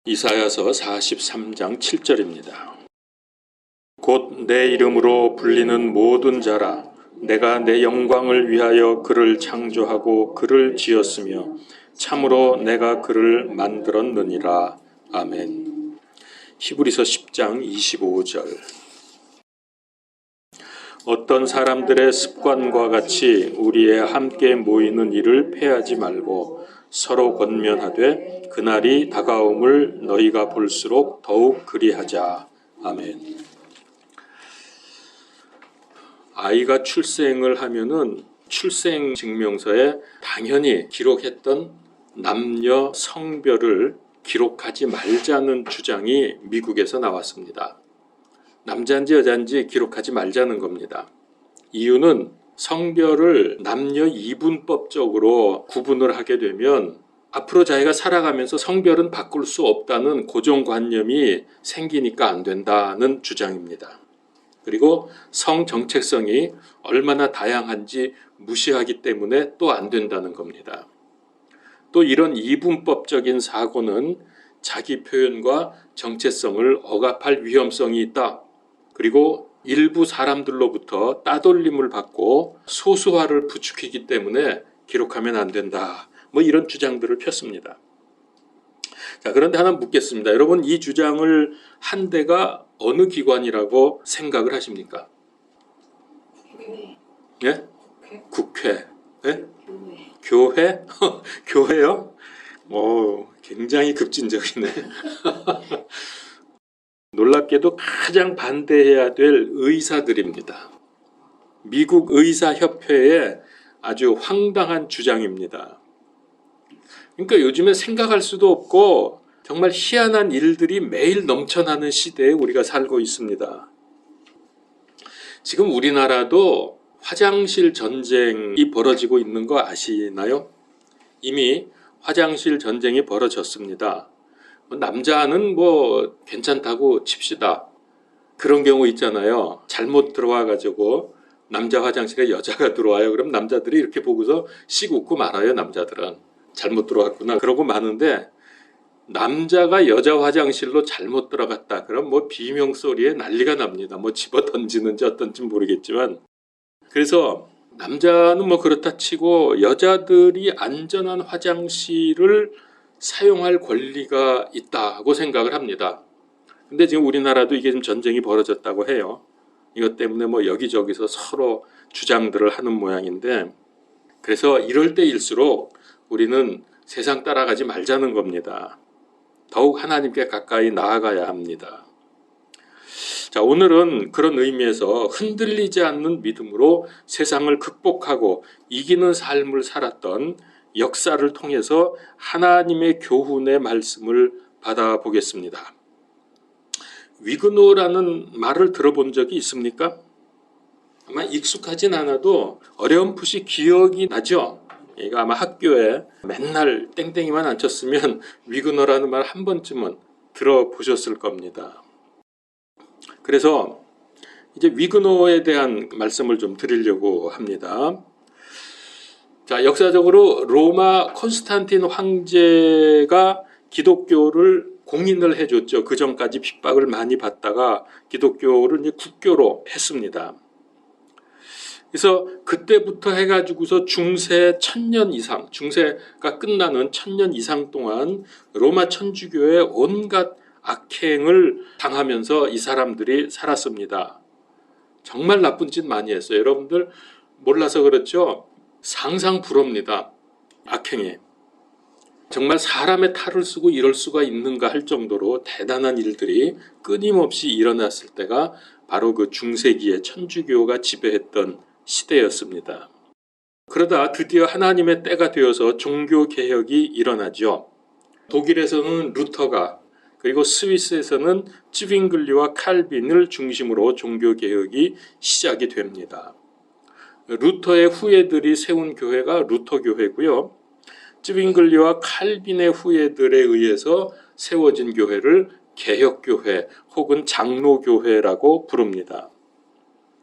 이사야서 43장 7절입니다. 곧 내 이름으로 불리는 모든 자라, 내가 내 영광을 위하여 그를 창조하고 그를 지었으며 참으로 내가 그를 만들었느니라. 아멘. 히브리서 10장 25절. 어떤 사람들의 습관과 같이 우리의 함께 모이는 일을 폐하지 말고 서로 권면하되 그날이 다가옴을 너희가 볼수록 더욱 그리하자. 아멘. 아이가 출생을 하면은 출생 증명서에 당연히 기록했던 남녀 성별을 기록하지 말자는 주장이 미국에서 나왔습니다. 남자인지 여자인지 기록하지 말자는 겁니다. 이유는 성별을 남녀 이분법적으로 구분을 하게 되면 앞으로 자기가 살아가면서 성별은 바꿀 수 없다는 고정관념이 생기니까 안 된다는 주장입니다. 그리고 성 정체성이 얼마나 다양한지 무시하기 때문에 또 안 된다는 겁니다. 또 이런 이분법적인 사고는 자기 표현과 정체성을 억압할 위험성이 있다. 그리고 일부 사람들로부터 따돌림을 받고 소수화를 부추기기 때문에 기록하면 안 된다. 이런 주장들을 폈습니다. 자, 그런데 하나 묻겠습니다. 여러분, 이 주장을 한 데가 어느 기관이라고 생각을 하십니까? 예? 국회. 예? 교회? 교회요? 굉장히 급진적이네. 놀랍게도 가장 반대해야 될 의사들입니다. 미국 의사협회의 아주 황당한 주장입니다. 그러니까 요즘에 생각할 수도 없고 정말 희한한 일들이 매일 넘쳐나는 시대에 우리가 살고 있습니다. 지금 우리나라도 화장실 전쟁이 벌어지고 있는 거 아시나요? 이미 화장실 전쟁이 벌어졌습니다. 남자는 괜찮다고 칩시다. 그런 경우 있잖아요. 잘못 들어와가지고 남자 화장실에 여자가 들어와요. 그럼 남자들이 이렇게 보고서 씩 웃고 말아요. 남자들은 잘못 들어왔구나 그러고 마는데, 남자가 여자 화장실로 잘못 들어갔다 그럼 비명소리에 난리가 납니다. 집어 던지는지 어떤지 모르겠지만, 그래서 남자는 그렇다 치고 여자들이 안전한 화장실을 사용할 권리가 있다고 생각을 합니다. 근데 지금 우리나라도 이게 좀 전쟁이 벌어졌다고 해요. 이것 때문에 여기저기서 서로 주장들을 하는 모양인데, 그래서 이럴 때일수록 우리는 세상 따라가지 말자는 겁니다. 더욱 하나님께 가까이 나아가야 합니다. 자, 오늘은 그런 의미에서 흔들리지 않는 믿음으로 세상을 극복하고 이기는 삶을 살았던 역사를 통해서 하나님의 교훈의 말씀을 받아보겠습니다. 위그노라는 말을 들어본 적이 있습니까? 아마 익숙하진 않아도 어렴풋이 기억이 나죠? 이거 아마 학교에 맨날 땡땡이만 안 쳤으면 위그너라는 말 한 번쯤은 들어보셨을 겁니다. 그래서 이제 위그노에 대한 말씀을 좀 드리려고 합니다. 자, 역사적으로 로마 콘스탄틴 황제가 기독교를 공인을 해줬죠. 그 전까지 핍박을 많이 받다가 기독교를 이제 국교로 했습니다. 그래서 그때부터 해가지고서 중세 1000년 이상, 중세가 끝나는 1000년 이상 동안 로마 천주교의 온갖 악행을 당하면서 이 사람들이 살았습니다. 정말 나쁜 짓 많이 했어요. 여러분들 몰라서 그렇죠? 상상불허입니다. 악행이. 정말 사람의 탈을 쓰고 이럴 수가 있는가 할 정도로 대단한 일들이 끊임없이 일어났을 때가 바로 그 중세기에 천주교가 지배했던 시대였습니다. 그러다 드디어 하나님의 때가 되어서 종교개혁이 일어나죠. 독일에서는 루터가, 그리고 스위스에서는 쯔윙글리와 칼빈을 중심으로 종교개혁이 시작이 됩니다. 루터의 후예들이 세운 교회가 루터교회고요. 쯔윙글리와 칼빈의 후예들에 의해서 세워진 교회를 개혁교회 혹은 장로교회라고 부릅니다.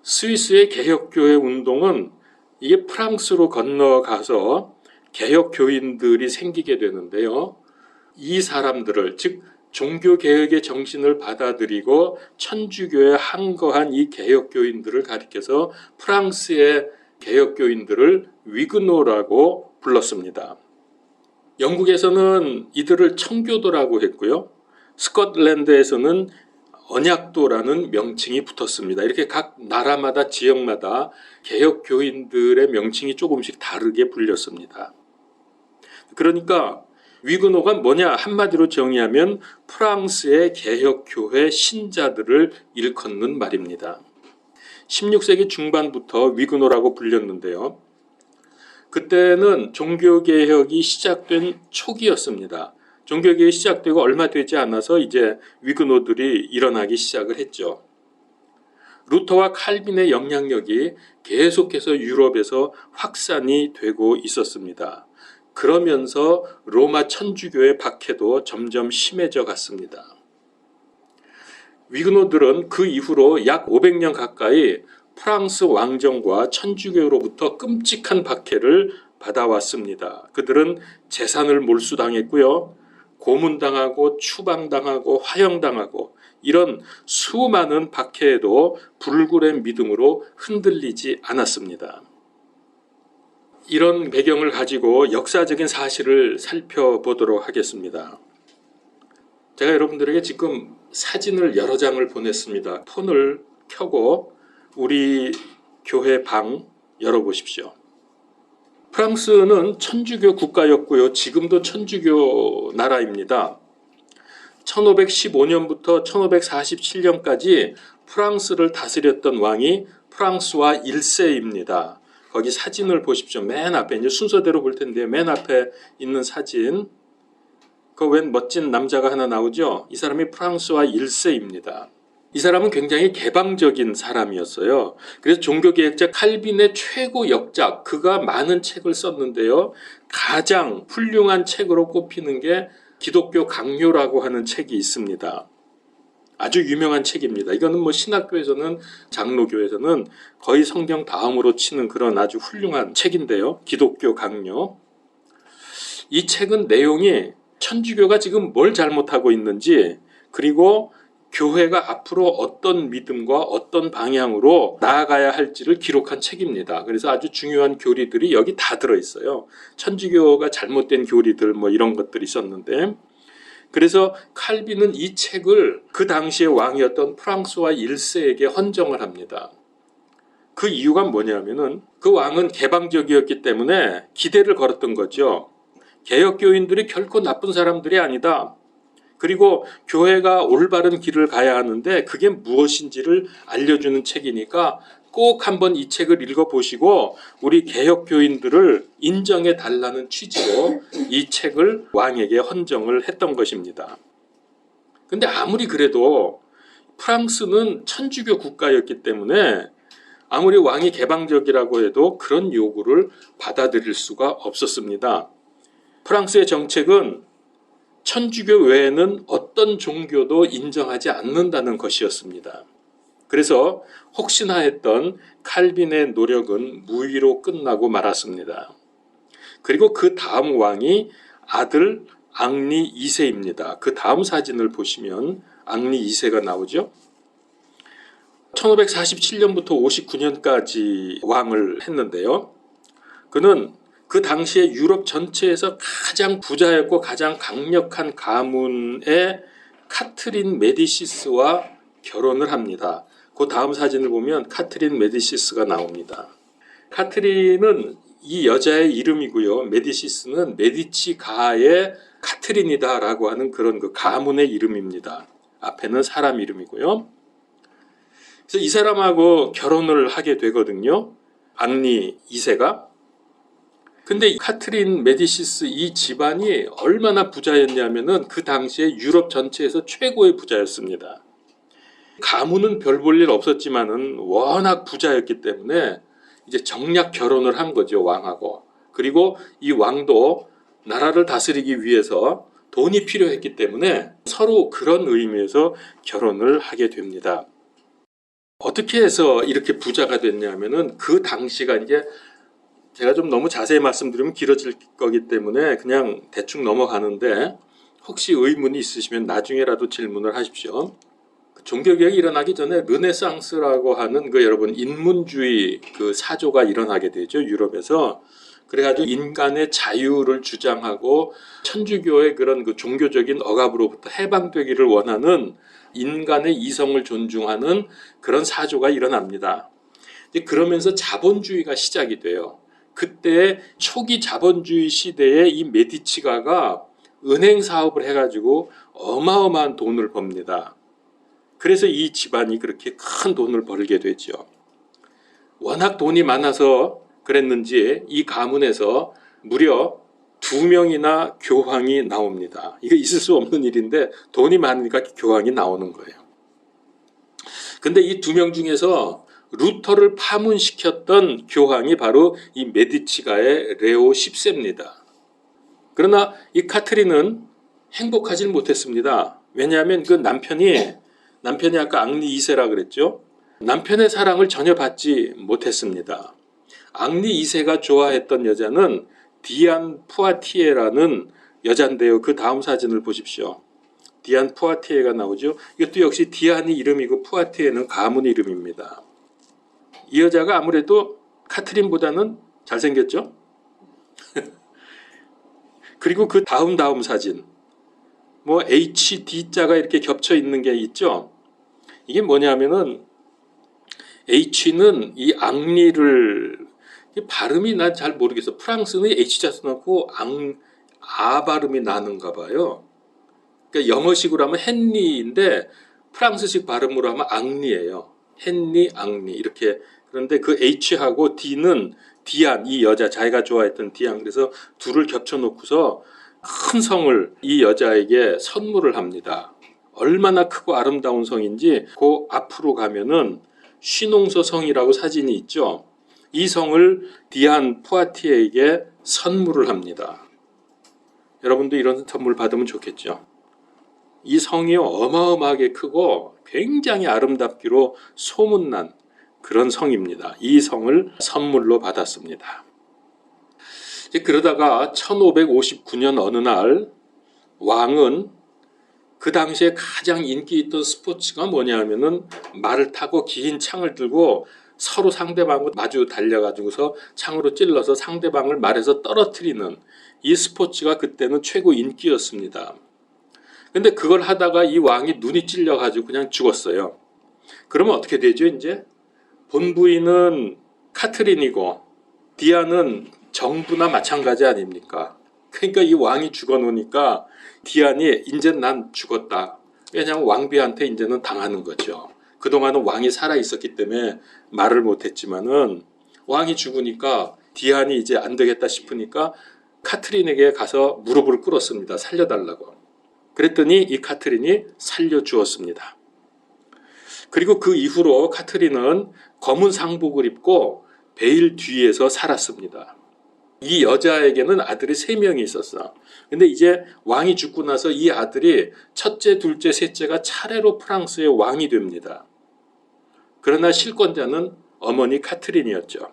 스위스의 개혁교회 운동은 이게 프랑스로 건너가서 개혁교인들이 생기게 되는데요. 이 사람들을, 즉 종교개혁의 정신을 받아들이고 천주교에 항거한 이 개혁교인들을 가리켜서 프랑스의 개혁교인들을 위그노라고 불렀습니다. 영국에서는 이들을 청교도라고 했고요. 스코틀랜드에서는 언약도라는 명칭이 붙었습니다. 이렇게 각 나라마다 지역마다 개혁교인들의 명칭이 조금씩 다르게 불렸습니다. 그러니까 위그노가 뭐냐 한마디로 정의하면 프랑스의 개혁교회 신자들을 일컫는 말입니다. 16세기 중반부터 위그노라고 불렸는데요. 그때는 종교개혁이 시작된 초기였습니다. 종교개혁이 시작되고 얼마 되지 않아서 이제 위그노들이 일어나기 시작을 했죠. 루터와 칼빈의 영향력이 계속해서 유럽에서 확산이 되고 있었습니다. 그러면서 로마 천주교의 박해도 점점 심해져 갔습니다. 위그노들은 그 이후로 약 500년 가까이 프랑스 왕정과 천주교로부터 끔찍한 박해를 받아왔습니다. 그들은 재산을 몰수당했고요. 고문당하고 추방당하고 화형당하고 이런 수많은 박해에도 불굴의 믿음으로 흔들리지 않았습니다. 이런 배경을 가지고 역사적인 사실을 살펴보도록 하겠습니다. 제가 여러분들에게 지금 사진을 여러 장을 보냈습니다. 폰을 켜고 우리 교회 방 열어보십시오. 프랑스는 천주교 국가였고요. 지금도 천주교 나라입니다. 1515년부터 1547년까지 프랑스를 다스렸던 왕이 프랑스와 1세입니다. 거기 사진을 보십시오. 맨 앞에 이제 순서대로 볼 텐데 맨 앞에 있는 사진 그 웬 멋진 남자가 하나 나오죠. 이 사람이 프랑스와 1세입니다. 이 사람은 굉장히 개방적인 사람이었어요. 그래서 종교개혁자 칼빈의 최고 역작, 그가 많은 책을 썼는데요. 가장 훌륭한 책으로 꼽히는 게 기독교 강요라고 하는 책이 있습니다. 아주 유명한 책입니다. 이거는 뭐 신학교에서는 장로교에서는 거의 성경 다음으로 치는 그런 아주 훌륭한 책인데요. 기독교 강요. 이 책은 내용이 천주교가 지금 뭘 잘못하고 있는지 그리고 교회가 앞으로 어떤 믿음과 어떤 방향으로 나아가야 할지를 기록한 책입니다. 그래서 아주 중요한 교리들이 여기 다 들어있어요. 천주교가 잘못된 교리들 뭐 이런 것들이 있었는데 그래서 칼빈은 이 책을 그 당시의 왕이었던 프랑스와 1세에게 헌정을 합니다. 그 이유가 뭐냐면은 그 왕은 개방적이었기 때문에 기대를 걸었던 거죠. 개혁교인들이 결코 나쁜 사람들이 아니다. 그리고 교회가 올바른 길을 가야 하는데 그게 무엇인지를 알려주는 책이니까 꼭 한번 이 책을 읽어보시고 우리 개혁교인들을 인정해 달라는 취지로 이 책을 왕에게 헌정을 했던 것입니다. 근데 아무리 그래도 프랑스는 천주교 국가였기 때문에 아무리 왕이 개방적이라고 해도 그런 요구를 받아들일 수가 없었습니다. 프랑스의 정책은 천주교 외에는 어떤 종교도 인정하지 않는다는 것이었습니다. 그래서 혹시나 했던 칼빈의 노력은 무의로 끝나고 말았습니다. 그리고 그 다음 왕이 아들 앙리 2세입니다. 그 다음 사진을 보시면 앙리 2세가 나오죠. 1547년부터 59년까지 왕을 했는데요. 그는 그 당시에 유럽 전체에서 가장 부자였고 가장 강력한 가문의 카트린 메디시스와 결혼을 합니다. 그 다음 사진을 보면 카트린 메디시스가 나옵니다. 카트린은 이 여자의 이름이고요. 메디시스는 메디치 가의 카트린이다라고 하는 그런 그 가문의 이름입니다. 앞에는 사람 이름이고요. 그래서 이 사람하고 결혼을 하게 되거든요. 앙리 2세가. 근데 카트린 메디시스 이 집안이 얼마나 부자였냐면은 그 당시에 유럽 전체에서 최고의 부자였습니다. 가문은 별 볼 일 없었지만은 워낙 부자였기 때문에 이제 정략 결혼을 한 거죠, 왕하고. 그리고 이 왕도 나라를 다스리기 위해서 돈이 필요했기 때문에 서로 그런 의미에서 결혼을 하게 됩니다. 어떻게 해서 이렇게 부자가 됐냐면은 그 당시가 이제 제가 좀 너무 자세히 말씀드리면 길어질 거기 때문에 그냥 대충 넘어가는데 혹시 의문이 있으시면 나중에라도 질문을 하십시오. 종교개혁이 일어나기 전에 르네상스라고 하는 그 여러분 인문주의 그 사조가 일어나게 되죠. 유럽에서. 그래가지고 인간의 자유를 주장하고 천주교의 그런 그 종교적인 억압으로부터 해방되기를 원하는 인간의 이성을 존중하는 그런 사조가 일어납니다. 그러면서 자본주의가 시작이 돼요. 그때 초기 자본주의 시대에 이 메디치가가 은행 사업을 해가지고 어마어마한 돈을 법니다. 그래서 이 집안이 그렇게 큰 돈을 벌게 되죠. 워낙 돈이 많아서 그랬는지 이 가문에서 무려 2명이나 교황이 나옵니다. 이거 있을 수 없는 일인데 돈이 많으니까 교황이 나오는 거예요. 근데 이 2명 중에서 루터를 파문시켰던 교황이 바로 이 메디치가의 레오 10세입니다. 그러나 이 카트린은 행복하지 못했습니다. 왜냐하면 그 남편이 아까 앙리 2세라 그랬죠. 남편의 사랑을 전혀 받지 못했습니다. 앙리 2세가 좋아했던 여자는 디안 푸아티에라는 여잔데요. 그 다음 사진을 보십시오. 디안 푸아티에가 나오죠. 이것도 역시 디안이 이름이고 푸아티에는 가문 이름입니다. 이 여자가 아무래도 카트린보다는 잘생겼죠. 그리고 그 다음 사진 뭐 HD자가 이렇게 겹쳐 있는 게 있죠. 이게 뭐냐면은 H는 이 앙리를 발음이 난 잘 모르겠어. 프랑스는 H자 써놓고 아 발음이 나는가 봐요. 그러니까 영어식으로 하면 헨리인데 프랑스식 발음으로 하면 앙리예요. 헨리, 앙리 이렇게. 그런데 그 H하고 D는 디안, 이 여자 자기가 좋아했던 디안. 그래서 둘을 겹쳐놓고서 큰 성을 이 여자에게 선물을 합니다. 얼마나 크고 아름다운 성인지 그 앞으로 가면은 쉬농서 성이라고 사진이 있죠. 이 성을 디안 푸아티에에게 선물을 합니다. 여러분도 이런 선물 받으면 좋겠죠. 이 성이 어마어마하게 크고 굉장히 아름답기로 소문난 그런 성입니다. 이 성을 선물로 받았습니다. 그러다가 1559년 어느 날 왕은 그 당시에 가장 인기 있던 스포츠가 뭐냐면은 말을 타고 긴 창을 들고 서로 상대방을 마주 달려가지고서 창으로 찔러서 상대방을 말에서 떨어뜨리는 이 스포츠가 그때는 최고 인기였습니다. 근데 그걸 하다가 이 왕이 눈이 찔려가지고 그냥 죽었어요. 그러면 어떻게 되죠? 이제 본부인은 카트린이고 디안은 정부나 마찬가지 아닙니까? 그러니까 이 왕이 죽어놓으니까 디안이 이제 난 죽었다. 왜냐하면 왕비한테 이제는 당하는 거죠. 그동안은 왕이 살아있었기 때문에 말을 못했지만은 왕이 죽으니까 디안이 이제 안 되겠다 싶으니까 카트린에게 가서 무릎을 꿇었습니다. 살려달라고. 그랬더니 이 카트린이 살려주었습니다. 그리고 그 이후로 카트린은 검은 상복을 입고 베일 뒤에서 살았습니다. 이 여자에게는 아들이 3명이 있었어. 근데 이제 왕이 죽고 나서 이 아들이 첫째, 둘째, 셋째가 차례로 프랑스의 왕이 됩니다. 그러나 실권자는 어머니 카트린이었죠.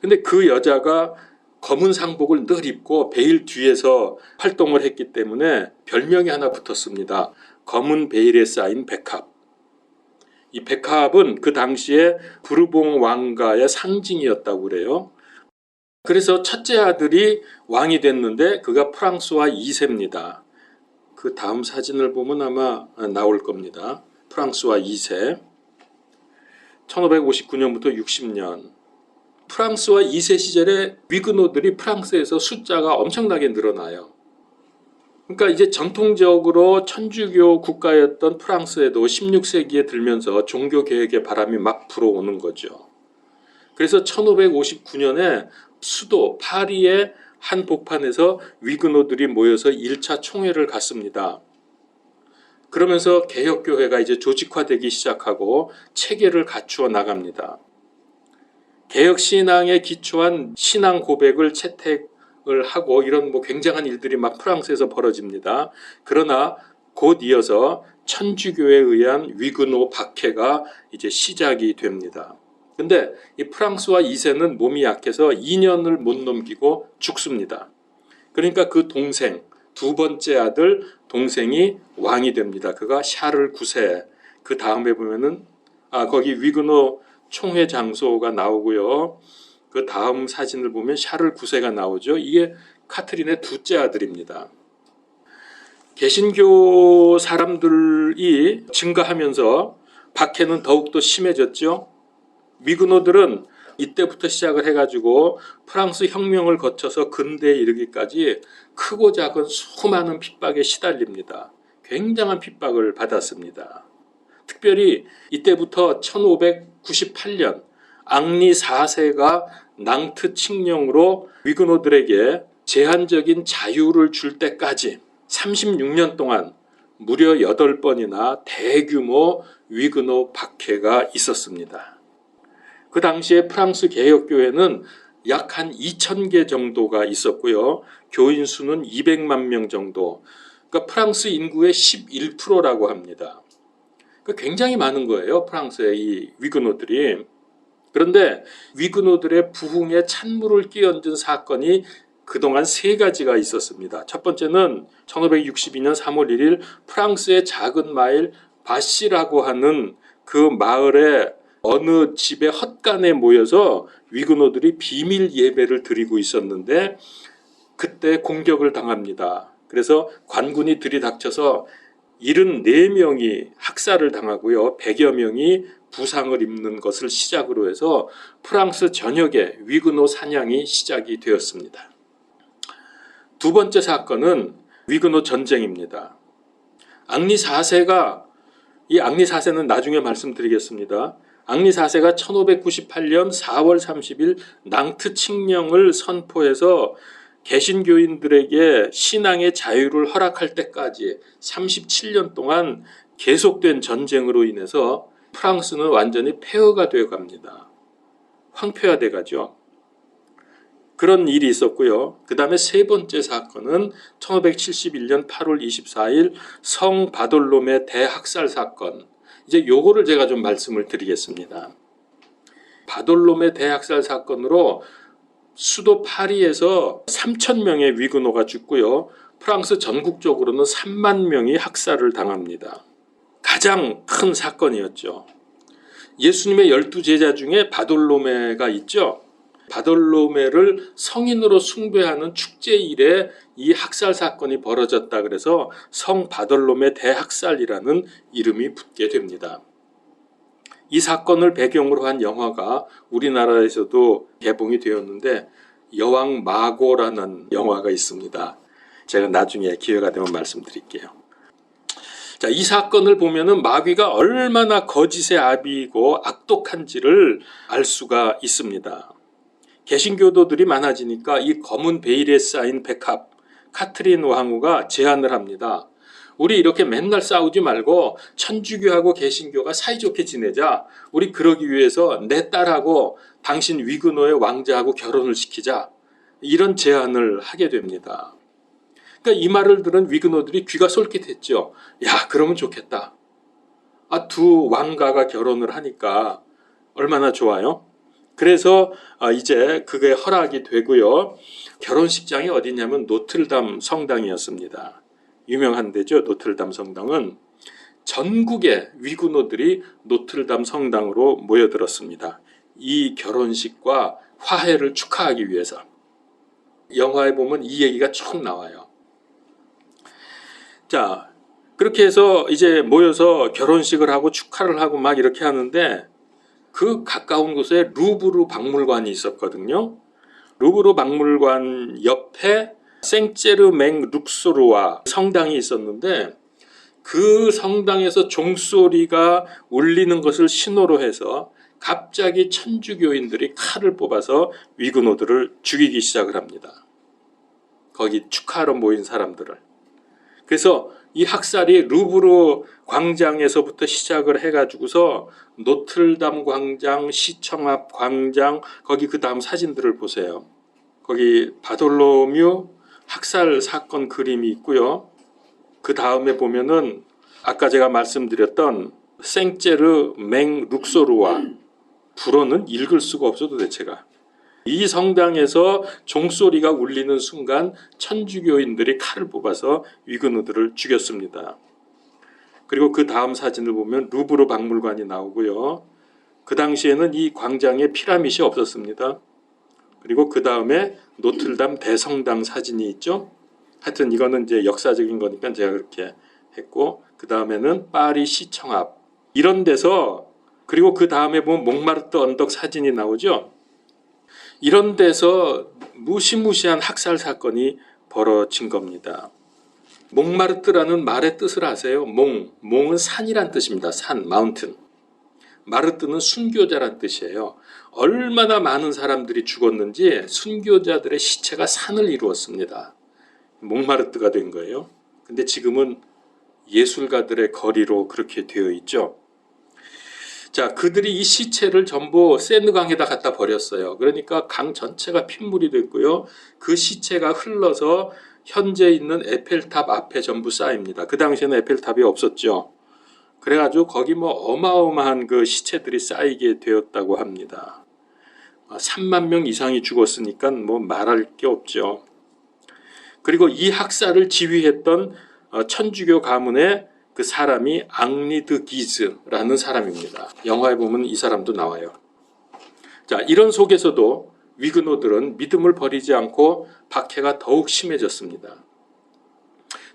근데 그 여자가 검은 상복을 늘 입고 베일 뒤에서 활동을 했기 때문에 별명이 하나 붙었습니다. 검은 베일에 쌓인 백합. 이 백합은 그 당시에 부르봉 왕가의 상징이었다고 그래요. 그래서 첫째 아들이 왕이 됐는데 그가 프랑스와 2세입니다. 그 다음 사진을 보면 아마 나올 겁니다. 프랑스와 2세. 1559년부터 60년. 프랑스와 2세 시절에 위그노들이 프랑스에서 숫자가 엄청나게 늘어나요. 그러니까 이제 전통적으로 천주교 국가였던 프랑스에도 16세기에 들면서 종교개혁의 바람이 막 불어오는 거죠. 그래서 1559년에 수도 파리의 한 복판에서 위그노들이 모여서 1차 총회를 갖습니다. 그러면서 개혁교회가 이제 조직화되기 시작하고 체계를 갖추어 나갑니다. 개혁신앙에 기초한 신앙 고백을 채택을 하고 이런 뭐 굉장한 일들이 막 프랑스에서 벌어집니다. 그러나 곧 이어서 천주교에 의한 위그노 박해가 이제 시작이 됩니다. 근데 이 프랑스와 2세는 몸이 약해서 2년을 못 넘기고 죽습니다. 그러니까 그 동생, 두 번째 아들 동생이 왕이 됩니다. 그가 샤를 9세. 그 다음에 보면은 거기 위그노 총회 장소가 나오고요. 그 다음 사진을 보면 샤를 9세가 나오죠. 이게 카트린의 둘째 아들입니다. 개신교 사람들이 증가하면서 박해는 더욱더 심해졌죠. 위그노들은 이때부터 시작을 해가지고 프랑스 혁명을 거쳐서 근대에 이르기까지 크고 작은 수많은 핍박에 시달립니다. 굉장한 핍박을 받았습니다. 특별히 이때부터 1598년 앙리 4세가 낭트 칙령으로 위그노들에게 제한적인 자유를 줄 때까지 36년 동안 무려 8번이나 대규모 위그노 박해가 있었습니다. 그 당시에 프랑스 개혁교회는 약 한 2,000개 정도가 있었고요. 교인 수는 200만 명 정도. 그러니까 프랑스 인구의 11%라고 합니다. 그러니까 굉장히 많은 거예요. 프랑스의 이 위그노들이. 그런데 위그노들의 부흥에 찬물을 끼얹은 사건이 그동안 3가지가 있었습니다. 첫 번째는 1562년 3월 1일 프랑스의 작은 마을 바시라고 하는 그 마을에 어느 집의 헛간에 모여서 위그노들이 비밀 예배를 드리고 있었는데 그때 공격을 당합니다. 그래서 관군이 들이닥쳐서 74명이 학살을 당하고요. 100여 명이 부상을 입는 것을 시작으로 해서 프랑스 전역에 위그노 사냥이 시작이 되었습니다. 두 번째 사건은 위그노 전쟁입니다. 앙리 4세가 이 앙리 4세는 나중에 말씀드리겠습니다. 앙리 4세가 1598년 4월 30일 낭트 칙령을 선포해서 개신교인들에게 신앙의 자유를 허락할 때까지 37년 동안 계속된 전쟁으로 인해서 프랑스는 완전히 폐허가 되어 갑니다. 황폐화돼 가죠. 그런 일이 있었고요. 그 다음에 세 번째 사건은 1571년 8월 24일 성 바돌롬의 대학살 사건. 이제 요거를 제가 좀 말씀을 드리겠습니다. 바돌롬의 대학살 사건으로 수도 파리에서 3,000명의 위그노가 죽고요. 프랑스 전국적으로는 3만 명이 학살을 당합니다. 가장 큰 사건이었죠. 예수님의 12제자 중에 바돌로메가 있죠. 바돌로메를 성인으로 숭배하는 축제일에 이 학살 사건이 벌어졌다 그래서 성 바돌로메 대학살이라는 이름이 붙게 됩니다. 이 사건을 배경으로 한 영화가 우리나라에서도 개봉이 되었는데 여왕 마고라는 영화가 있습니다. 제가 나중에 기회가 되면 말씀드릴게요. 자, 이 사건을 보면은 마귀가 얼마나 거짓의 아비이고 악독한지를 알 수가 있습니다. 개신교도들이 많아지니까 이 검은 베일에 쌓인 백합 카트린 왕후가 제안을 합니다. 우리 이렇게 맨날 싸우지 말고 천주교하고 개신교가 사이좋게 지내자. 우리 그러기 위해서 내 딸하고 당신 위그노의 왕자하고 결혼을 시키자. 이런 제안을 하게 됩니다. 그러니까 이 말을 들은 위그노들이 귀가 솔깃했죠. 야, 그러면 좋겠다. 두 왕가가 결혼을 하니까 얼마나 좋아요. 그래서 이제 그게 허락이 되고요. 결혼식장이 어디냐면 노틀담 성당이었습니다. 유명한 데죠. 노틀담 성당은 전국의 위그노들이 노틀담 성당으로 모여들었습니다. 이 결혼식과 화해를 축하하기 위해서. 영화에 보면 이 얘기가 쭉 나와요. 자, 그렇게 해서 이제 모여서 결혼식을 하고 축하를 하고 막 이렇게 하는데 그 가까운 곳에 루브르 박물관이 있었거든요. 루브르 박물관 옆에 생제르맹 룩소르와 성당이 있었는데 그 성당에서 종소리가 울리는 것을 신호로 해서 갑자기 천주교인들이 칼을 뽑아서 위그노들을 죽이기 시작을 합니다. 거기 축하하러 모인 사람들을. 그래서 이 학살이 루브르 광장에서부터 시작을 해가지고서 노틀담 광장, 시청 앞 광장, 거기 그 다음 사진들을 보세요. 거기 바돌로뮤 학살 사건 그림이 있고요. 그 다음에 보면은 아까 제가 말씀드렸던 생제르 맹 룩소르와 불어는 읽을 수가 없어 도대체가. 이 성당에서 종소리가 울리는 순간 천주교인들이 칼을 뽑아서 위그노드를 죽였습니다. 그리고 그 다음 사진을 보면 루브르 박물관이 나오고요. 그 당시에는 이 광장에 피라밋이 없었습니다. 그리고 그 다음에 노틀담 대성당 사진이 있죠. 하여튼 이거는 이제 역사적인 거니까 제가 그렇게 했고, 그 다음에는 파리 시청 앞 이런 데서, 그리고 그 다음에 보면 몽마르트 언덕 사진이 나오죠. 이런 데서 무시무시한 학살 사건이 벌어진 겁니다. 몽마르트라는 말의 뜻을 아세요? 몽은 산이란 뜻입니다. 산, 마운틴. 마르트는 순교자란 뜻이에요. 얼마나 많은 사람들이 죽었는지 순교자들의 시체가 산을 이루었습니다. 몽마르트가 된 거예요. 근데 지금은 예술가들의 거리로 그렇게 되어 있죠. 자, 그들이 이 시체를 전부 세느강에다 갖다 버렸어요. 그러니까 강 전체가 핏물이 됐고요. 그 시체가 흘러서 현재 있는 에펠탑 앞에 전부 쌓입니다. 그 당시에는 에펠탑이 없었죠. 그래가지고 거기 뭐 어마어마한 그 시체들이 쌓이게 되었다고 합니다. 3만 명 이상이 죽었으니까 뭐 말할 게 없죠. 그리고 이 학살을 지휘했던 천주교 가문의 그 사람이 앙리 드 기즈라는 사람입니다. 영화에 보면 이 사람도 나와요. 자, 이런 속에서도 위그노들은 믿음을 버리지 않고 박해가 더욱 심해졌습니다.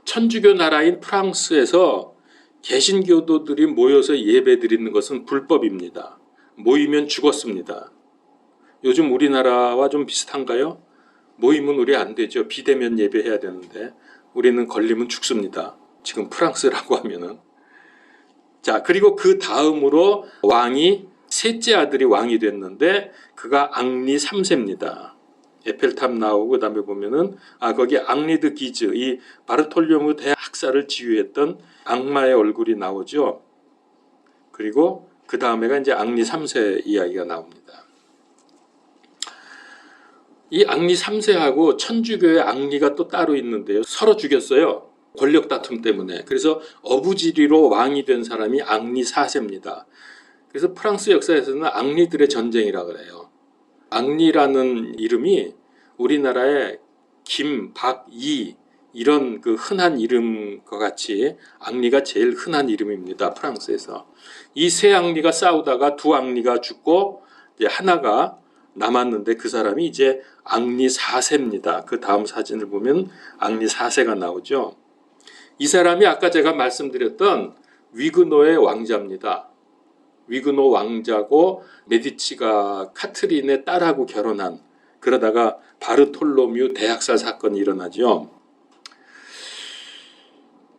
천주교 나라인 프랑스에서 개신교도들이 모여서 예배 드리는 것은 불법입니다. 모이면 죽었습니다. 요즘 우리나라와 좀 비슷한가요? 모이면 우리 안 되죠. 비대면 예배해야 되는데 우리는 걸리면 죽습니다. 지금 프랑스라고 하면은. 자, 그리고 그 다음으로 왕이 셋째 아들이 왕이 됐는데 그가 앙리 3세입니다. 에펠탑 나오고 그다음에 보면은 거기 앙리 드 기즈, 이 바르톨로뮤 대학살을 지휘했던 악마의 얼굴이 나오죠. 그리고 그 다음에가 이제 앙리 3세 이야기가 나옵니다. 이 앙리 3세하고 천주교의 앙리가 또 따로 있는데요. 서로 죽였어요. 권력 다툼 때문에. 그래서 어부지리로 왕이 된 사람이 앙리 4세입니다. 그래서 프랑스 역사에서는 앙리들의 전쟁이라 그래요. 앙리라는 이름이 우리나라의 김, 박, 이 이런 그 흔한 이름과 같이 앙리가 제일 흔한 이름입니다. 프랑스에서. 이 세 앙리가 싸우다가 두 앙리가 죽고 이제 하나가 남았는데 그 사람이 이제 앙리 4세입니다. 그 다음 사진을 보면 앙리 4세가 나오죠. 이 사람이 아까 제가 말씀드렸던 위그노의 왕자입니다. 위그노 왕자고 메디치가 카트린의 딸하고 결혼한, 그러다가 바르톨로뮤 대학살 사건이 일어나죠.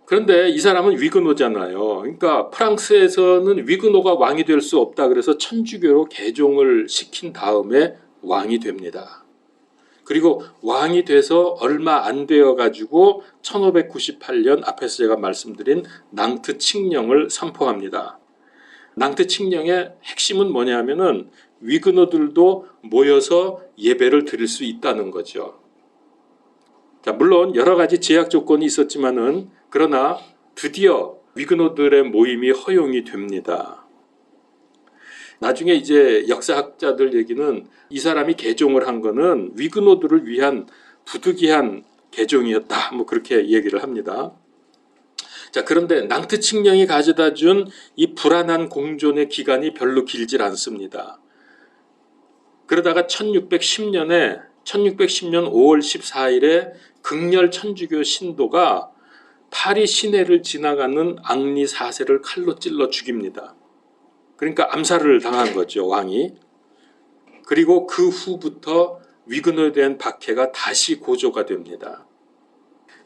그런데 이 사람은 위그노잖아요. 그러니까 프랑스에서는 위그노가 왕이 될 수 없다 그래서 천주교로 개종을 시킨 다음에 왕이 됩니다. 그리고 왕이 돼서 얼마 안 되어 가지고 1598년 앞에서 제가 말씀드린 낭트 칙령을 선포합니다. 낭트 칙령의 핵심은 뭐냐면은 위그노들도 모여서 예배를 드릴 수 있다는 거죠. 자, 물론 여러 가지 제약 조건이 있었지만은 그러나 드디어 위그노들의 모임이 허용이 됩니다. 나중에 이제 역사학자들 얘기는 이 사람이 개종을 한 거는 위그노들을 위한 부득이한 개종이었다. 뭐 그렇게 얘기를 합니다. 자, 그런데 낭트 칙령이 가져다 준 이 불안한 공존의 기간이 별로 길질 않습니다. 그러다가 1610년 5월 14일에 극렬 천주교 신도가 파리 시내를 지나가는 앙리 4세를 칼로 찔러 죽입니다. 그러니까 암살을 당한 거죠, 왕이. 그리고 그 후부터 위그노에 대한 박해가 다시 고조가 됩니다.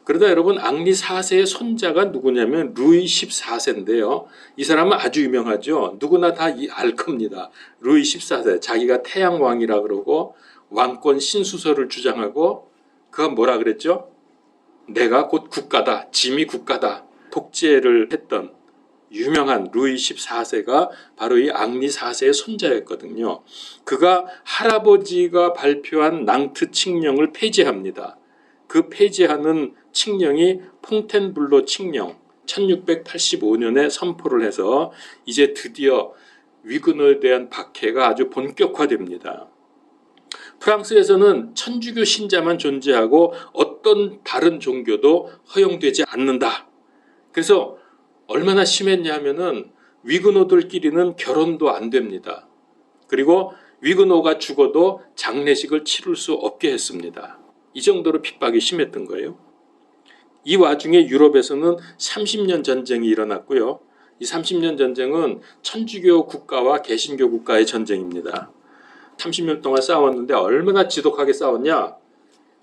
그러다 여러분, 앙리 4세의 손자가 누구냐면 루이 14세인데요. 이 사람은 아주 유명하죠. 누구나 다 알 겁니다. 루이 14세, 자기가 태양왕이라 그러고 왕권 신수설을 주장하고, 그가 뭐라 그랬죠? 내가 곧 국가다, 짐이 국가다, 독재를 했던 유명한 루이 14세가 바로 이 앙리 4세의 손자였거든요. 그가 할아버지가 발표한 낭트 칙령을 폐지합니다. 그 폐지하는 칙령이 퐁텐블로 칙령, 1685년에 선포를 해서 이제 드디어 위그노에 대한 박해가 아주 본격화됩니다. 프랑스에서는 천주교 신자만 존재하고 어떤 다른 종교도 허용되지 않는다. 그래서 얼마나 심했냐 하면은 위그노들끼리는 결혼도 안 됩니다. 그리고 위그노가 죽어도 장례식을 치를 수 없게 했습니다. 이 정도로 핍박이 심했던 거예요. 이 와중에 유럽에서는 30년 전쟁이 일어났고요. 이 30년 전쟁은 천주교 국가와 개신교 국가의 전쟁입니다. 30년 동안 싸웠는데 얼마나 지독하게 싸웠냐?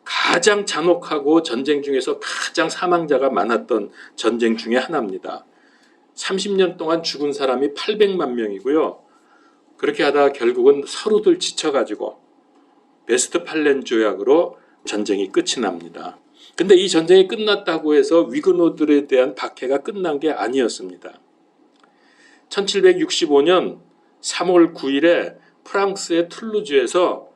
가장 잔혹하고 전쟁 중에서 가장 사망자가 많았던 전쟁 중에 하나입니다. 30년 동안 죽은 사람이 800만 명이고요. 그렇게 하다가 결국은 서로들 지쳐가지고 베스트팔렌 조약으로 전쟁이 끝이 납니다. 근데 이 전쟁이 끝났다고 해서 위그노들에 대한 박해가 끝난 게 아니었습니다. 1765년 3월 9일에 프랑스의 툴루즈에서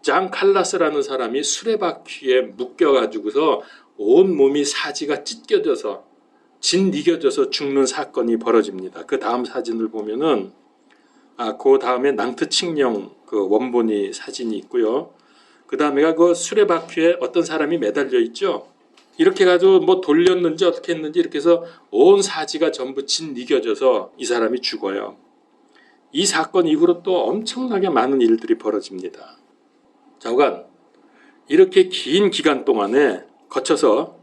장 칼라스라는 사람이 수레바퀴에 묶여가지고서 온몸이 사지가 찢겨져서 짓이겨져서 죽는 사건이 벌어집니다. 그 다음 사진을 보면은 그 다음에 낭트 칙령 그 원본이 사진이 있고요. 그 다음에가 그 수레바퀴에 어떤 사람이 매달려 있죠. 이렇게 가지고 뭐 돌렸는지 어떻게 했는지 이렇게 해서 온 사지가 전부 짓이겨져서 이 사람이 죽어요. 이 사건 이후로 또 엄청나게 많은 일들이 벌어집니다. 좌우간 이렇게 긴 기간 동안에 거쳐서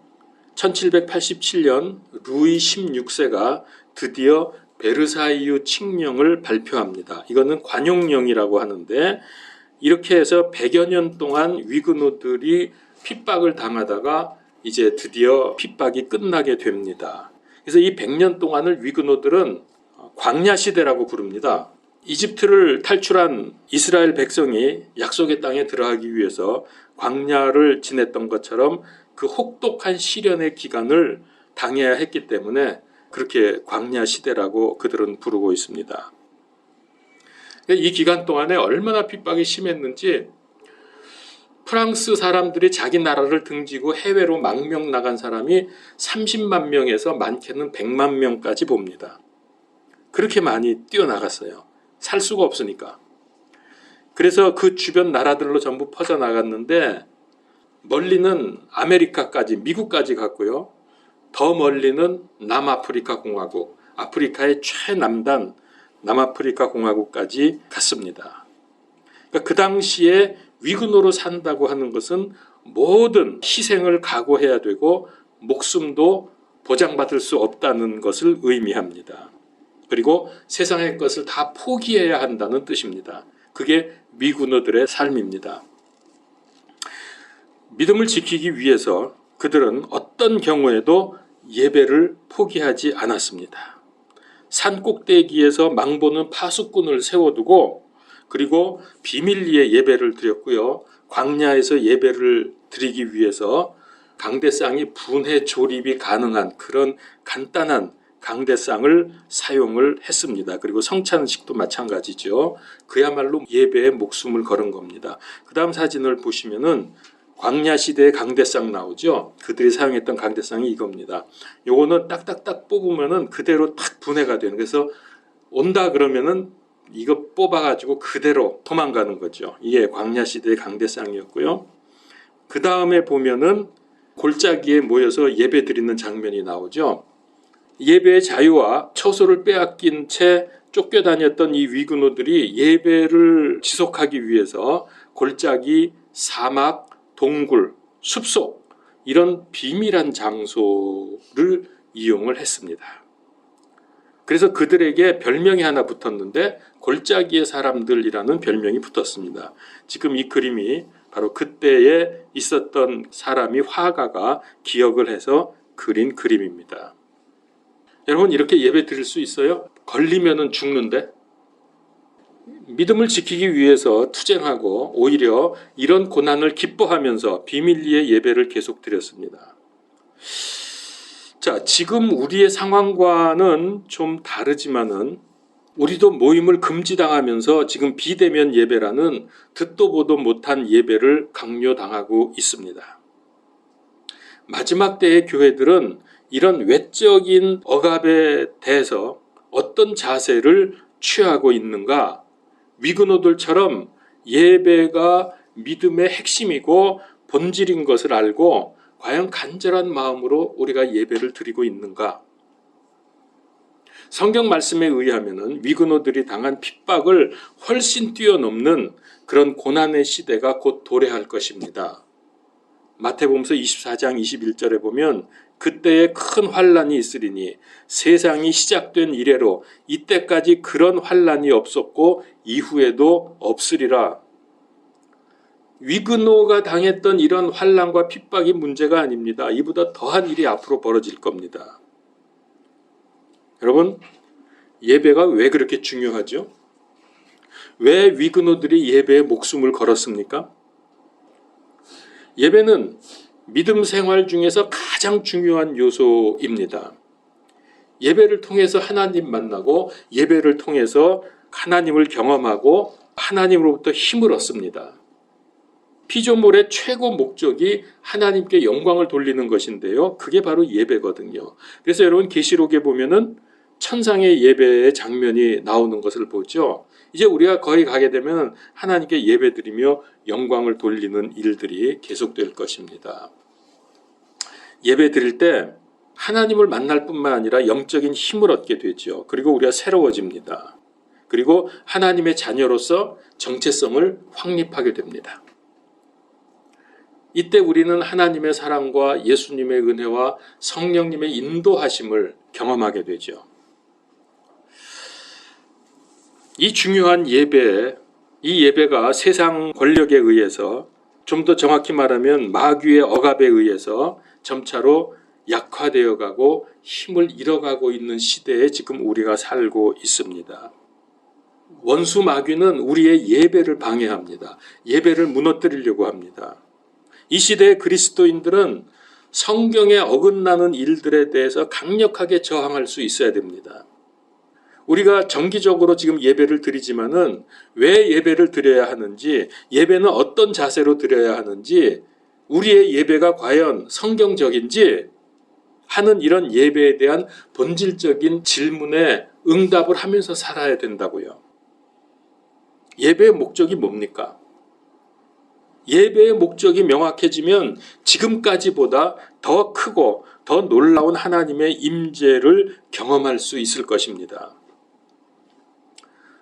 1787년 루이 16세가 드디어 베르사유 칙령을 발표합니다. 이거는 관용령이라고 하는데 이렇게 해서 100여 년 동안 위그노들이 핍박을 당하다가 이제 드디어 핍박이 끝나게 됩니다. 그래서 이 100년 동안을 위그노들은 광야 시대라고 부릅니다. 이집트를 탈출한 이스라엘 백성이 약속의 땅에 들어가기 위해서 광야를 지냈던 것처럼 그 혹독한 시련의 기간을 당해야 했기 때문에 그렇게 광야 시대라고 그들은 부르고 있습니다. 이 기간 동안에 얼마나 핍박이 심했는지 프랑스 사람들이 자기 나라를 등지고 해외로 망명 나간 사람이 30만 명에서 많게는 100만 명까지 봅니다. 그렇게 많이 뛰어나갔어요. 살 수가 없으니까. 그래서 그 주변 나라들로 전부 퍼져나갔는데 멀리는 아메리카까지 미국까지 갔고요. 더 멀리는 남아프리카 공화국, 아프리카의 최남단 남아프리카 공화국까지 갔습니다. 그러니까 그 당시에 위그노로 산다고 하는 것은 모든 희생을 각오해야 되고 목숨도 보장받을 수 없다는 것을 의미합니다. 그리고 세상의 것을 다 포기해야 한다는 뜻입니다. 그게 위그노들의 삶입니다. 믿음을 지키기 위해서 그들은 어떤 경우에도 예배를 포기하지 않았습니다. 산 꼭대기에서 망보는 파수꾼을 세워두고 그리고 비밀리에 예배를 드렸고요. 광야에서 예배를 드리기 위해서 강대상이 분해 조립이 가능한 그런 간단한 강대상을 사용을 했습니다. 그리고 성찬식도 마찬가지죠. 그야말로 예배에 목숨을 걸은 겁니다. 그 다음 사진을 보시면은 광야 시대의 강대상 나오죠. 그들이 사용했던 강대상이 이겁니다. 요거는 딱딱딱 뽑으면은 그대로 탁 분해가 되는. 그래서 온다 그러면은 이거 뽑아가지고 그대로 도망가는 거죠. 이게 광야 시대의 강대상이었고요. 그 다음에 보면은 골짜기에 모여서 예배 드리는 장면이 나오죠. 예배의 자유와 처소를 빼앗긴 채 쫓겨다녔던 이 위그노들이 예배를 지속하기 위해서 골짜기, 사막, 동굴, 숲속 이런 비밀한 장소를 이용을 했습니다. 그래서 그들에게 별명이 하나 붙었는데 골짜기의 사람들이라는 별명이 붙었습니다. 지금 이 그림이 바로 그때에 있었던 사람이 화가가 기억을 해서 그린 그림입니다. 여러분 이렇게 예배 드릴 수 있어요? 걸리면은 죽는데? 믿음을 지키기 위해서 투쟁하고 오히려 이런 고난을 기뻐하면서 비밀리에 예배를 계속 드렸습니다. 자, 지금 우리의 상황과는 좀 다르지만은 우리도 모임을 금지당하면서 지금 비대면 예배라는 듣도 보도 못한 예배를 강요당하고 있습니다. 마지막 때의 교회들은 이런 외적인 억압에 대해서 어떤 자세를 취하고 있는가? 위그노들처럼 예배가 믿음의 핵심이고 본질인 것을 알고 과연 간절한 마음으로 우리가 예배를 드리고 있는가? 성경 말씀에 의하면 위근호들이 당한 핍박을 훨씬 뛰어넘는 그런 고난의 시대가 곧 도래할 것입니다. 마태복음서 24장 21절에 보면 그때에 큰 환란이 있으리니 세상이 시작된 이래로 이때까지 그런 환란이 없었고 이후에도 없으리라. 위근호가 당했던 이런 환란과 핍박이 문제가 아닙니다. 이보다 더한 일이 앞으로 벌어질 겁니다. 여러분, 예배가 왜 그렇게 중요하죠? 왜 위근호들이 예배에 목숨을 걸었습니까? 예배는 믿음 생활 중에서 가장 중요한 요소입니다. 예배를 통해서 하나님 만나고 예배를 통해서 하나님을 경험하고 하나님으로부터 힘을 얻습니다. 피조물의 최고 목적이 하나님께 영광을 돌리는 것인데요. 그게 바로 예배거든요. 그래서 여러분 계시록에 보면은 천상의 예배의 장면이 나오는 것을 보죠. 이제 우리가 거기 가게 되면 하나님께 예배드리며 영광을 돌리는 일들이 계속될 것입니다. 예배 드릴 때 하나님을 만날 뿐만 아니라 영적인 힘을 얻게 되죠. 그리고 우리가 새로워집니다. 그리고 하나님의 자녀로서 정체성을 확립하게 됩니다. 이때 우리는 하나님의 사랑과 예수님의 은혜와 성령님의 인도하심을 경험하게 되죠. 이 중요한 예배, 이 예배가 세상 권력에 의해서, 좀 더 정확히 말하면 마귀의 억압에 의해서 점차로 약화되어 가고 힘을 잃어가고 있는 시대에 지금 우리가 살고 있습니다. 원수 마귀는 우리의 예배를 방해합니다. 예배를 무너뜨리려고 합니다. 이 시대의 그리스도인들은 성경에 어긋나는 일들에 대해서 강력하게 저항할 수 있어야 됩니다. 우리가 정기적으로 지금 예배를 드리지만은 왜 예배를 드려야 하는지, 예배는 어떤 자세로 드려야 하는지, 우리의 예배가 과연 성경적인지 하는 이런 예배에 대한 본질적인 질문에 응답을 하면서 살아야 된다고요. 예배의 목적이 뭡니까? 예배의 목적이 명확해지면 지금까지보다 더 크고 더 놀라운 하나님의 임재를 경험할 수 있을 것입니다.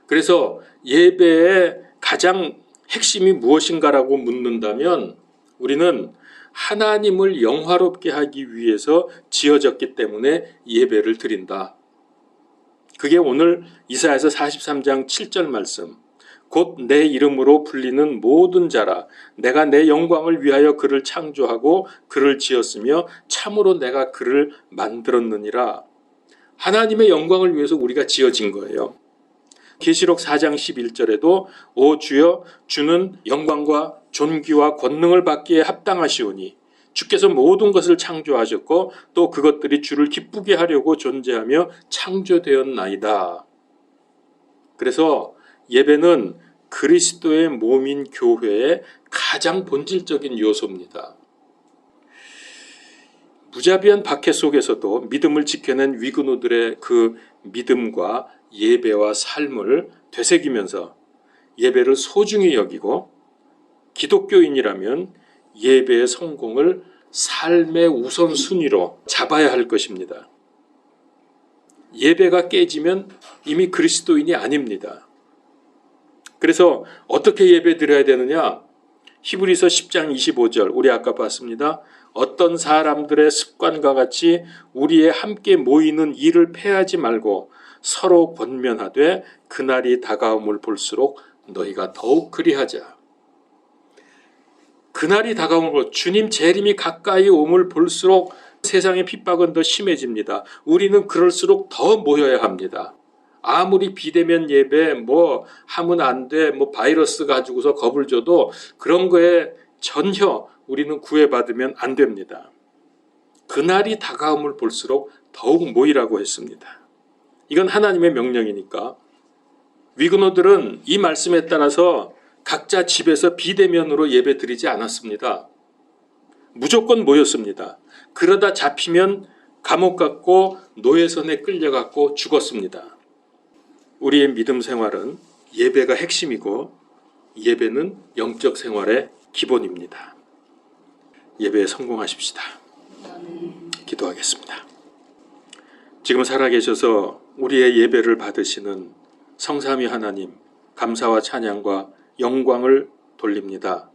그래서 예배의 가장 핵심이 무엇인가라고 묻는다면 우리는 하나님을 영화롭게 하기 위해서 지어졌기 때문에 예배를 드린다. 그게 오늘 이사야서 43장 7절 말씀. 곧 내 이름으로 불리는 모든 자라 내가 내 영광을 위하여 그를 창조하고 그를 지었으며 참으로 내가 그를 만들었느니라. 하나님의 영광을 위해서 우리가 지어진 거예요. 계시록 4장 11절에도 오 주여 주는 영광과 존귀와 권능을 받기에 합당하시오니 주께서 모든 것을 창조하셨고 또 그것들이 주를 기쁘게 하려고 존재하며 창조되었나이다. 그래서 예배는 그리스도의 몸인 교회의 가장 본질적인 요소입니다. 무자비한 박해 속에서도 믿음을 지켜낸 위근호들의 그 믿음과 예배와 삶을 되새기면서 예배를 소중히 여기고 기독교인이라면 예배의 성공을 삶의 우선순위로 잡아야 할 것입니다. 예배가 깨지면 이미 그리스도인이 아닙니다. 그래서 어떻게 예배 드려야 되느냐? 히브리서 10장 25절 우리 아까 봤습니다. 어떤 사람들의 습관과 같이 우리의 함께 모이는 일을 패하지 말고 서로 권면하되 그날이 다가옴을 볼수록 너희가 더욱 그리하자. 그날이 다가옴을 주님 재림이 가까이 옴을 볼수록 세상의 핍박은 더 심해집니다. 우리는 그럴수록 더 모여야 합니다. 아무리 비대면 예배 하면 안 돼, 바이러스 가지고서 겁을 줘도 그런 거에 전혀 우리는 구애받으면 안 됩니다. 그날이 다가옴을 볼수록 더욱 모이라고 했습니다. 이건 하나님의 명령이니까. 위근호들은 이 말씀에 따라서 각자 집에서 비대면으로 예배 드리지 않았습니다. 무조건 모였습니다. 그러다 잡히면 감옥 갔고 노예선에 끌려갔고 죽었습니다. 우리의 믿음 생활은 예배가 핵심이고 예배는 영적 생활의 기본입니다. 예배에 성공하십시다. 기도하겠습니다. 지금 살아계셔서 우리의 예배를 받으시는 성삼위 하나님, 감사와 찬양과 영광을 돌립니다.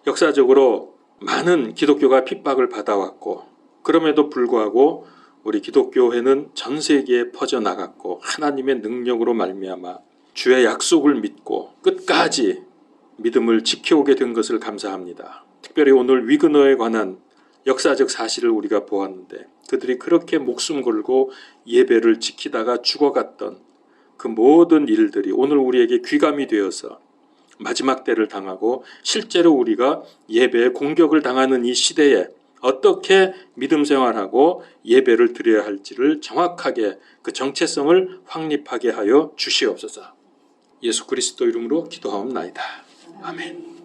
역사적으로 많은 기독교가 핍박을 받아왔고 그럼에도 불구하고 우리 기독교회는 전 세계에 퍼져나갔고 하나님의 능력으로 말미암아 주의 약속을 믿고 끝까지 믿음을 지켜오게 된 것을 감사합니다. 특별히 오늘 위그너에 관한 역사적 사실을 우리가 보았는데 그들이 그렇게 목숨 걸고 예배를 지키다가 죽어갔던 그 모든 일들이 오늘 우리에게 귀감이 되어서 마지막 때를 당하고 실제로 우리가 예배에 공격을 당하는 이 시대에 어떻게 믿음 생활하고 예배를 드려야 할지를 정확하게 그 정체성을 확립하게 하여 주시옵소서. 예수 그리스도 이름으로 기도하옵나이다. 아멘.